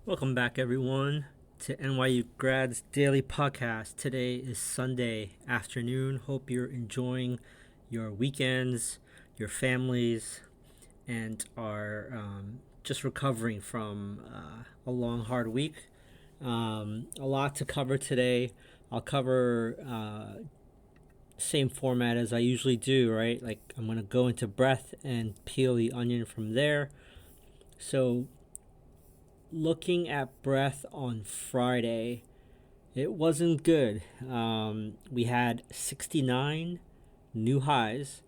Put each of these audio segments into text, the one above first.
Welcome back, everyone, to NYU Grad's Daily Podcast. Today is Sunday afternoon. Hope you're enjoying your weekends, your families, and are just recovering from a long, hard week. A lot to cover today. I'll cover same format as I usually do, right? Like I'm going to go into breadth and peel the onion from there. So looking at breadth on Friday, it wasn't good. We had 69 new highs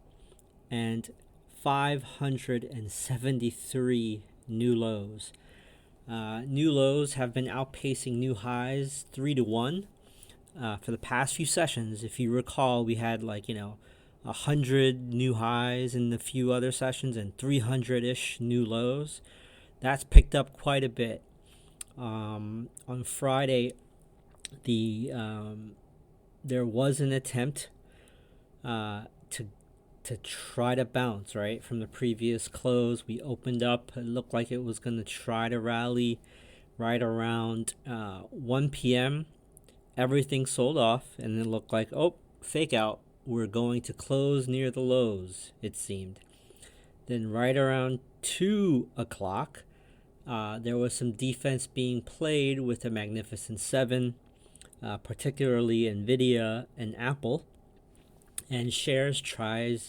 and 573 new lows. New lows have been outpacing new highs 3 to 1 for the past few sessions. If you recall, we had 100 new highs in a few other sessions and 300-ish new lows. That's picked up quite a bit. On Friday, there was an attempt to try to bounce right from the previous close. We opened up. It looked like it was going to try to rally right around 1 p.m. Everything sold off, and it looked like fake out. We're going to close near the lows. It seemed. Then right around 2 o'clock. There was some defense being played with the Magnificent Seven, particularly Nvidia and Apple, and shares tried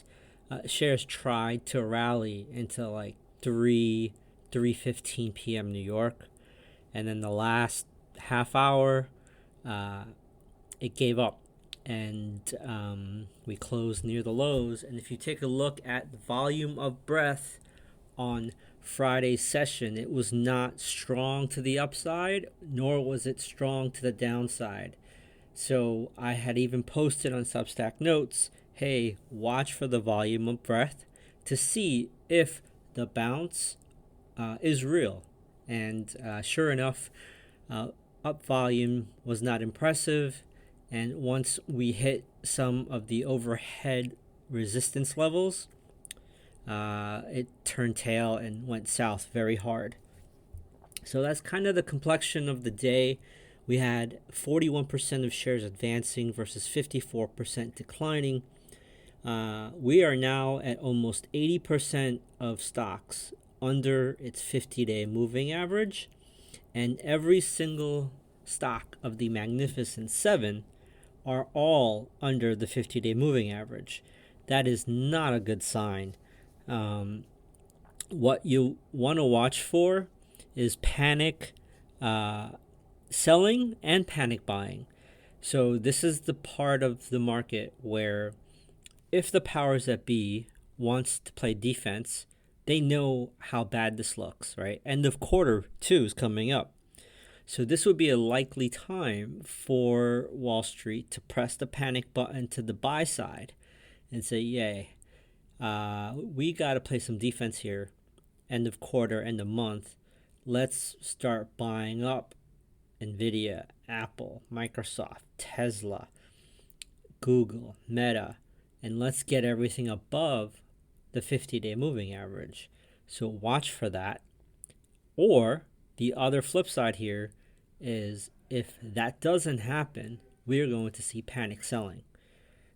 to rally into like 3:15 p.m. New York, and then the last half hour, it gave up, and we closed near the lows. And if you take a look at the volume of breadth on Friday's session, it was not strong to the upside, nor was it strong to the downside. So I had even posted on Substack Notes, hey, watch for the volume of breadth to see if the bounce is real. And sure enough, up volume was not impressive. And once we hit some of the overhead resistance levels, it turned tail and went south very hard. So that's kind of the complexion of the day. We had 41% of shares advancing versus 54% declining. We are now at almost 80% of stocks under its 50-day moving average, and every single stock of the Magnificent Seven are all under the 50-day moving average. That is not a good sign. What you want to watch for is panic selling and panic buying. So this is the part of the market where if the powers that be wants to play defense, they know how bad this looks, right? End of quarter two is coming up. So this would be a likely time for Wall Street to press the panic button to the buy side and say, yay, we got to play some defense here. End of quarter, end of month. Let's start buying up Nvidia, Apple, Microsoft, Tesla, Google, Meta, and let's get everything above the 50-day moving average. So watch for that. Or the other flip side here is if that doesn't happen, we're going to see panic selling,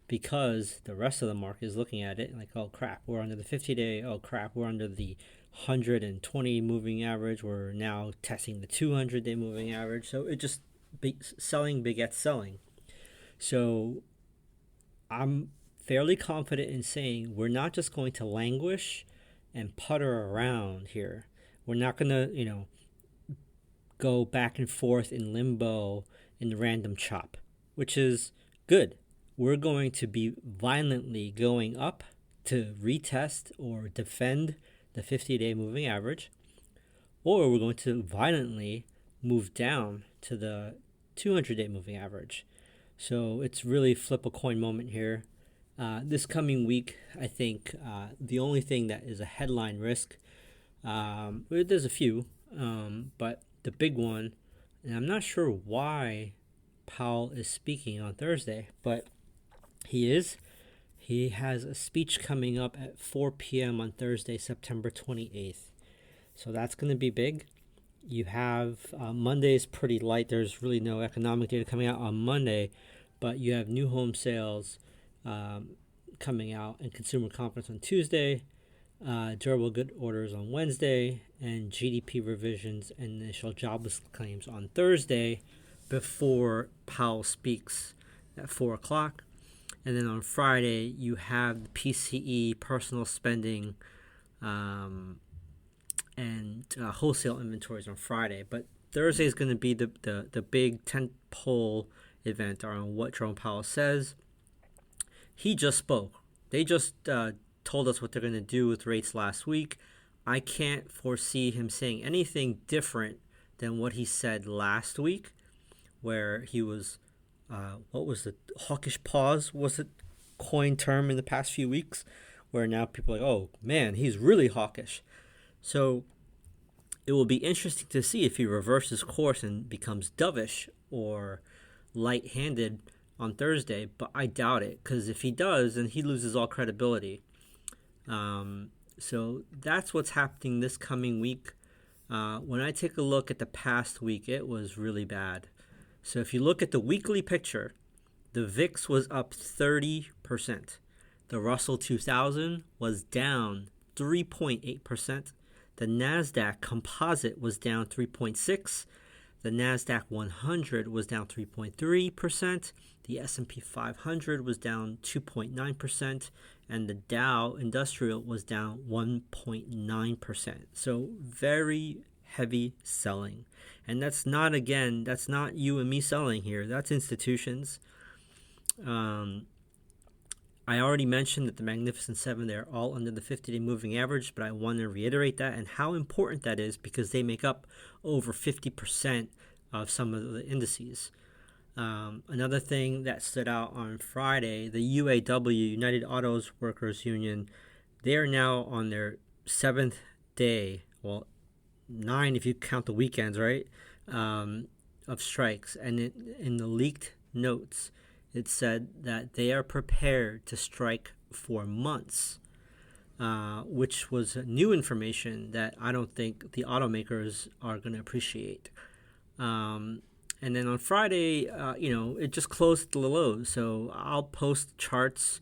because the rest of the market is looking at it like, oh crap, we're under the 50-day. Oh crap, we're under the 120 moving average. We're now testing the 200-day moving average. So it just selling begets selling. So I'm fairly confident in saying we're not just going to languish and putter around here. We're not going to, go back and forth in limbo in the random chop, which is good. We're going to be violently going up to retest or defend the 50-day moving average, or we're going to violently move down to the 200-day moving average. So it's really flip a coin moment here. This coming week, I think the only thing that is a headline risk, there's a few, but the big one, and I'm not sure why Powell is speaking on Thursday, but he is. He has a speech coming up at 4 p.m. on Thursday, September 28th. So that's going to be big. You have Monday is pretty light. There's really no economic data coming out on Monday, but you have new home sales coming out and consumer confidence on Tuesday, durable good orders on Wednesday, and GDP revisions and initial jobless claims on Thursday before Powell speaks at 4 o'clock. And then on Friday, you have the PCE, personal spending, and wholesale inventories on Friday. But Thursday is going to be the big tentpole event on what Jerome Powell says. He just spoke. They just told us what they're going to do with rates last week. I can't foresee him saying anything different than what he said last week, where he was, what was the hawkish pause? Was it coined term in the past few weeks, where now people are like, oh man, he's really hawkish. So it will be interesting to see if he reverses course and becomes dovish or light-handed on Thursday, but I doubt it, because if he does, then he loses all credibility. So that's what's happening this coming week. When I take a look at the past week, it was really bad. So if you look at the weekly picture, the VIX was up 30%. The Russell 2000 was down 3.8%. The Nasdaq Composite was down 3.6%. The Nasdaq 100 was down 3.3%. The S&P 500 was down 2.9%. And the Dow Industrial was down 1.9%. So very heavy selling. And that's not you and me selling here. That's institutions. I already mentioned that the Magnificent Seven, they're all under the 50-day moving average, but I want to reiterate that and how important that is, because they make up over 50% of some of the indices. Another thing that stood out on Friday, the UAW, United Autos Workers Union, they are now on their 7th day, well, 9 if you count the weekends, right, of strikes. And in the leaked notes, it said that they are prepared to strike for months, which was new information that I don't think the automakers are going to appreciate. And then on Friday, it just closed at the low. So I'll post charts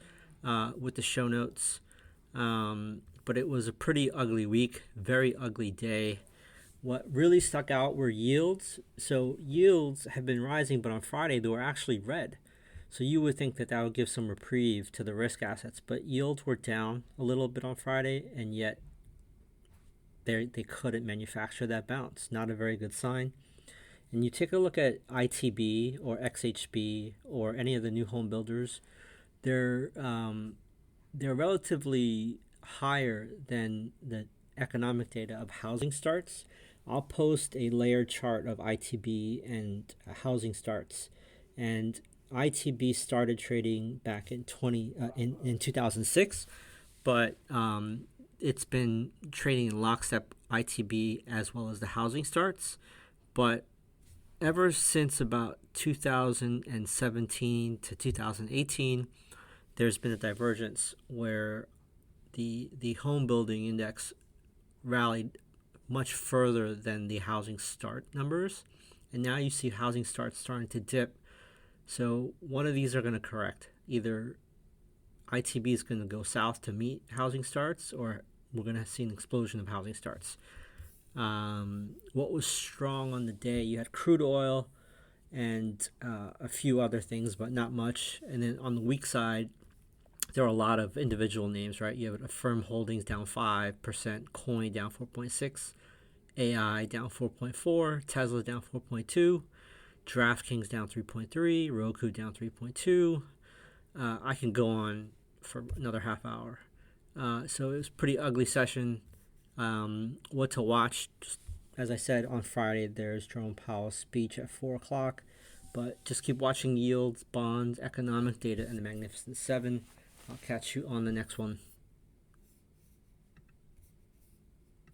with the show notes. But it was a pretty ugly week, very ugly day. What really stuck out were yields. So yields have been rising, but on Friday they were actually red. So you would think that would give some reprieve to the risk assets. But yields were down a little bit on Friday, and yet they couldn't manufacture that bounce. Not a very good sign. And you take a look at ITB or XHB or any of the new home builders, they're relatively higher than the economic data of housing starts. I'll post a layered chart of ITB and housing starts. And ITB started trading back in 2006, but it's been trading in lockstep, ITB as well as the housing starts. But ever since about 2017 to 2018, there's been a divergence where the home building index rallied much further than the housing start numbers. And now you see housing starts starting to dip. So one of these are going to correct. Either ITB is going to go south to meet housing starts, or we're going to see an explosion of housing starts. What was strong on the day, you had crude oil and a few other things, but not much. And then on the weak side, there are a lot of individual names, right? You have AFRM Holdings down 5%, Coin down 4.6%, AI down 4.4%, Tesla down 4.2%, DraftKings down 3.3%, Roku down 3.2%. I can go on for another half hour. So it was a pretty ugly session. What to watch, just, as I said, on Friday, there's Jerome Powell's speech at 4 o'clock. But just keep watching yields, bonds, economic data, and the Magnificent Seven. I'll catch you on the next one.